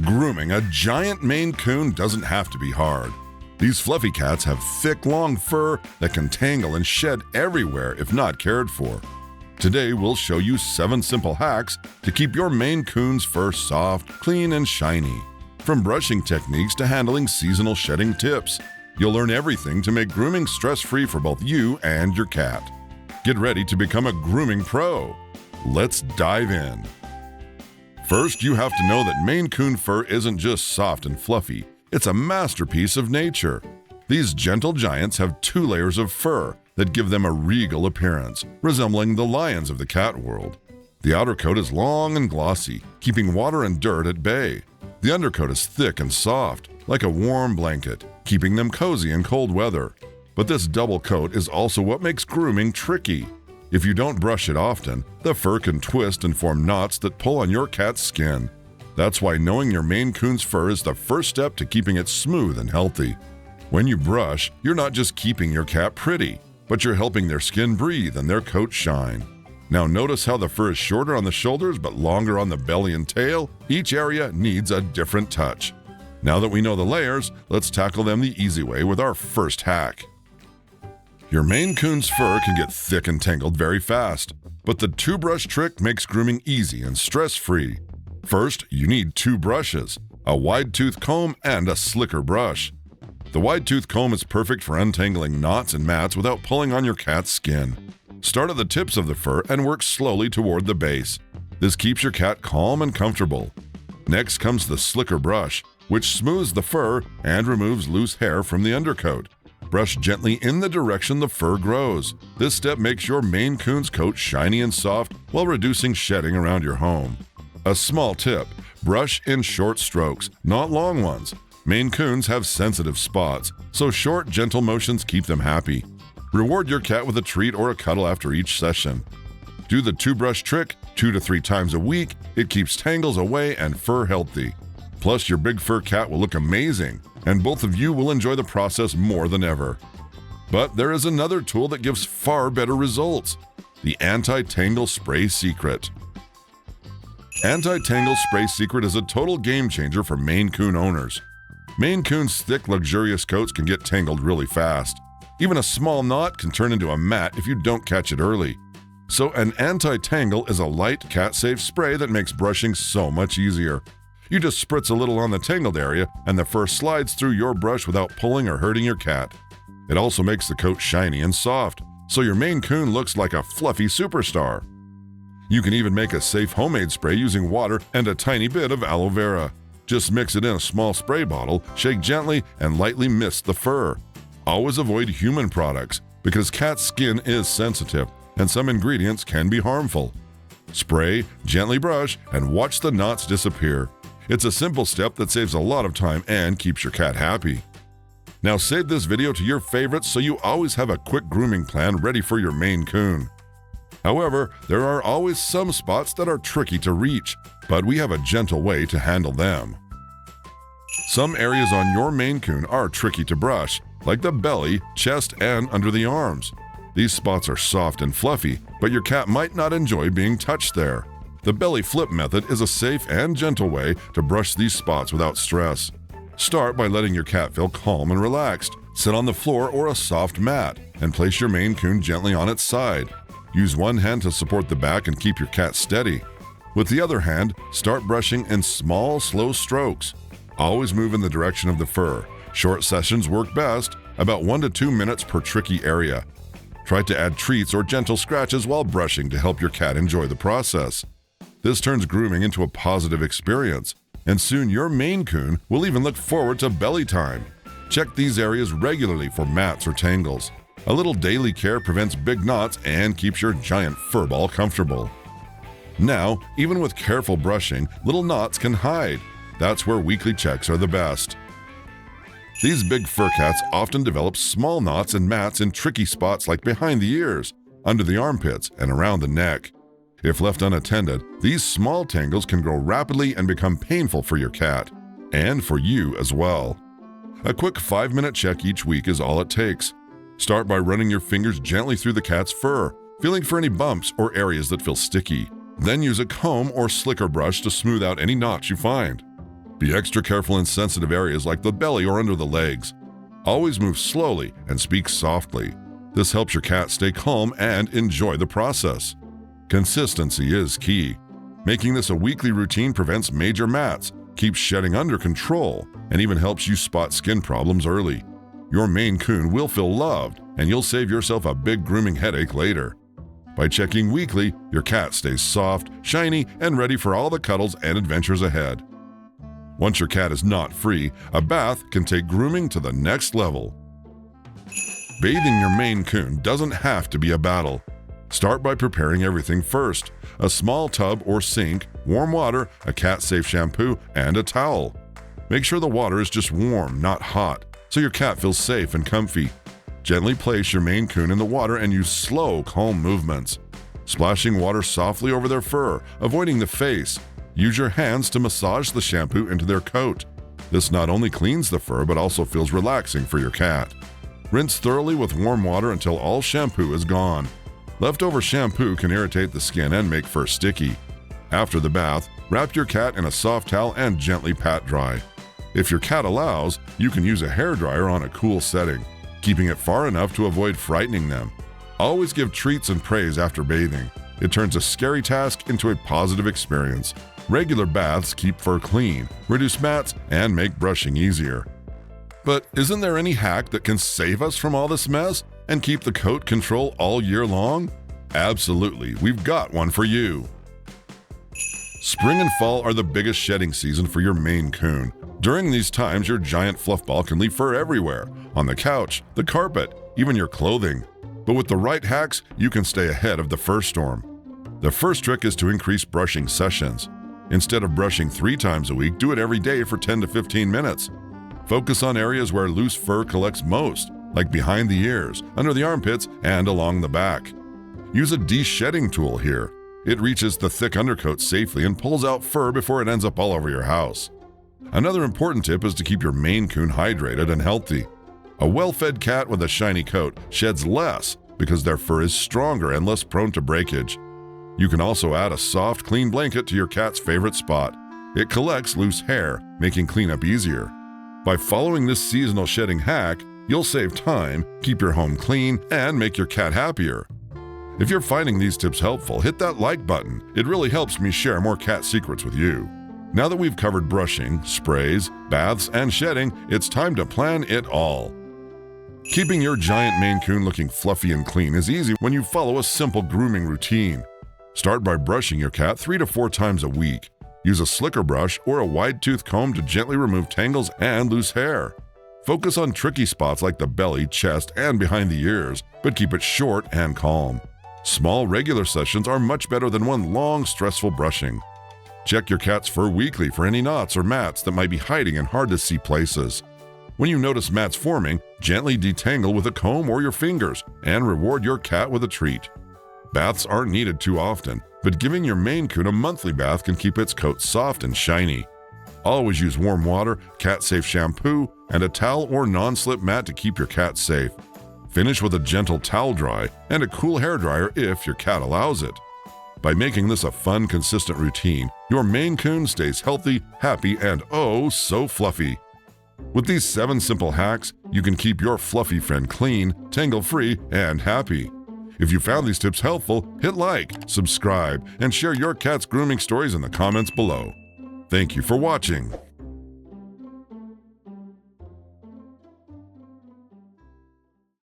Grooming a giant Maine Coon doesn't have to be hard. These fluffy cats have thick, long fur that can tangle and shed everywhere if not cared for. Today, we'll show you 7 simple hacks to keep your Maine Coon's fur soft, clean, and shiny. From brushing techniques to handling seasonal shedding tips, you'll learn everything to make grooming stress-free for both you and your cat. Get ready to become a grooming pro. Let's dive in. First, you have to know that Maine Coon fur isn't just soft and fluffy. It's a masterpiece of nature. These gentle giants have 2 layers of fur that give them a regal appearance, resembling the lions of the cat world. The outer coat is long and glossy, keeping water and dirt at bay. The undercoat is thick and soft, like a warm blanket, keeping them cozy in cold weather. But this double coat is also what makes grooming tricky. If you don't brush it often, the fur can twist and form knots that pull on your cat's skin. That's why knowing your Maine Coon's fur is the first step to keeping it smooth and healthy. When you brush, you're not just keeping your cat pretty, but you're helping their skin breathe and their coat shine. Now notice how the fur is shorter on the shoulders but longer on the belly and tail? Each area needs a different touch. Now that we know the layers, let's tackle them the easy way with our first hack. Your Maine Coon's fur can get thick and tangled very fast, but the 2-brush trick makes grooming easy and stress-free. First, you need 2 brushes, a wide-tooth comb and a slicker brush. The wide-tooth comb is perfect for untangling knots and mats without pulling on your cat's skin. Start at the tips of the fur and work slowly toward the base. This keeps your cat calm and comfortable. Next comes the slicker brush, which smooths the fur and removes loose hair from the undercoat. Brush gently in the direction the fur grows. This step makes your Maine Coon's coat shiny and soft while reducing shedding around your home. A small tip: brush in short strokes, not long ones. Maine Coons have sensitive spots, so short, gentle motions keep them happy. Reward your cat with a treat or a cuddle after each session. Do the 2-brush trick 2 to 3 times a week. It keeps tangles away and fur healthy. Plus, your big fur cat will look amazing, and both of you will enjoy the process more than ever. But there is another tool that gives far better results: the Anti-Tangle Spray Secret. Anti-Tangle Spray Secret is a total game changer for Maine Coon owners. Maine Coon's thick, luxurious coats can get tangled really fast. Even a small knot can turn into a mat if you don't catch it early. So an anti-tangle is a light, cat-safe spray that makes brushing so much easier. You just spritz a little on the tangled area and the fur slides through your brush without pulling or hurting your cat. It also makes the coat shiny and soft, so your Maine Coon looks like a fluffy superstar. You can even make a safe homemade spray using water and a tiny bit of aloe vera. Just mix it in a small spray bottle, shake gently, and lightly mist the fur. Always avoid human products because cat skin is sensitive and some ingredients can be harmful. Spray, gently brush, and watch the knots disappear. It's a simple step that saves a lot of time and keeps your cat happy. Now save this video to your favorites so you always have a quick grooming plan ready for your Maine Coon. However, there are always some spots that are tricky to reach, but we have a gentle way to handle them. Some areas on your Maine Coon are tricky to brush, like the belly, chest, and under the arms. These spots are soft and fluffy, but your cat might not enjoy being touched there. The belly flip method is a safe and gentle way to brush these spots without stress. Start by letting your cat feel calm and relaxed. Sit on the floor or a soft mat and place your Maine Coon gently on its side. Use one hand to support the back and keep your cat steady. With the other hand, start brushing in small, slow strokes. Always move in the direction of the fur. Short sessions work best, about 1 to 2 minutes per tricky area. Try to add treats or gentle scratches while brushing to help your cat enjoy the process. This turns grooming into a positive experience, and soon your Maine Coon will even look forward to belly time. Check these areas regularly for mats or tangles. A little daily care prevents big knots and keeps your giant fur ball comfortable. Now, even with careful brushing, little knots can hide. That's where weekly checks are the best. These big fur cats often develop small knots and mats in tricky spots like behind the ears, under the armpits, and around the neck. If left unattended, these small tangles can grow rapidly and become painful for your cat, and for you as well. A quick 5-minute check each week is all it takes. Start by running your fingers gently through the cat's fur, feeling for any bumps or areas that feel sticky. Then use a comb or slicker brush to smooth out any knots you find. Be extra careful in sensitive areas like the belly or under the legs. Always move slowly and speak softly. This helps your cat stay calm and enjoy the process. Consistency is key. Making this a weekly routine prevents major mats, keeps shedding under control, and even helps you spot skin problems early. Your Maine Coon will feel loved, and you'll save yourself a big grooming headache later. By checking weekly, your cat stays soft, shiny, and ready for all the cuddles and adventures ahead. Once your cat is not free, a bath can take grooming to the next level. Bathing your Maine Coon doesn't have to be a battle. Start by preparing everything first: a small tub or sink, warm water, a cat-safe shampoo, and a towel. Make sure the water is just warm, not hot, so your cat feels safe and comfy. Gently place your Maine Coon in the water and use slow, calm movements. Splashing water softly over their fur, avoiding the face. Use your hands to massage the shampoo into their coat. This not only cleans the fur but also feels relaxing for your cat. Rinse thoroughly with warm water until all shampoo is gone. Leftover shampoo can irritate the skin and make fur sticky. After the bath, wrap your cat in a soft towel and gently pat dry. If your cat allows, you can use a hairdryer on a cool setting, keeping it far enough to avoid frightening them. Always give treats and praise after bathing. It turns a scary task into a positive experience. Regular baths keep fur clean, reduce mats, and make brushing easier. But isn't there any hack that can save us from all this mess and keep the coat control all year long? Absolutely, we've got one for you. Spring and fall are the biggest shedding season for your Maine Coon. During these times, your giant fluff ball can leave fur everywhere, on the couch, the carpet, even your clothing. But with the right hacks, you can stay ahead of the fur storm. The first trick is to increase brushing sessions. Instead of brushing 3 times a week, do it every day for 10 to 15 minutes. Focus on areas where loose fur collects most, like behind the ears, under the armpits, and along the back. Use a de-shedding tool here. It reaches the thick undercoat safely and pulls out fur before it ends up all over your house. Another important tip is to keep your Maine Coon hydrated and healthy. A well-fed cat with a shiny coat sheds less because their fur is stronger and less prone to breakage. You can also add a soft, clean blanket to your cat's favorite spot. It collects loose hair, making cleanup easier. By following this seasonal shedding hack, you'll save time, keep your home clean, and make your cat happier. If you're finding these tips helpful, hit that like button. It really helps me share more cat secrets with you. Now that we've covered brushing, sprays, baths, and shedding, it's time to plan it all. Keeping your giant Maine Coon looking fluffy and clean is easy when you follow a simple grooming routine. Start by brushing your cat 3 to 4 times a week. Use a slicker brush or a wide-tooth comb to gently remove tangles and loose hair. Focus on tricky spots like the belly, chest, and behind the ears, but keep it short and calm. Small, regular sessions are much better than one long, stressful brushing. Check your cat's fur weekly for any knots or mats that might be hiding in hard-to-see places. When you notice mats forming, gently detangle with a comb or your fingers and reward your cat with a treat. Baths aren't needed too often, but giving your Maine Coon a monthly bath can keep its coat soft and shiny. Always use warm water, cat-safe shampoo, and a towel or non-slip mat to keep your cat safe. Finish with a gentle towel dry and a cool hairdryer if your cat allows it. By making this a fun, consistent routine, your Maine Coon stays healthy, happy, and oh so fluffy. With these 7 simple hacks, you can keep your fluffy friend clean, tangle-free, and happy. If you found these tips helpful, hit like, subscribe, and share your cat's grooming stories in the comments below. Thank you for watching.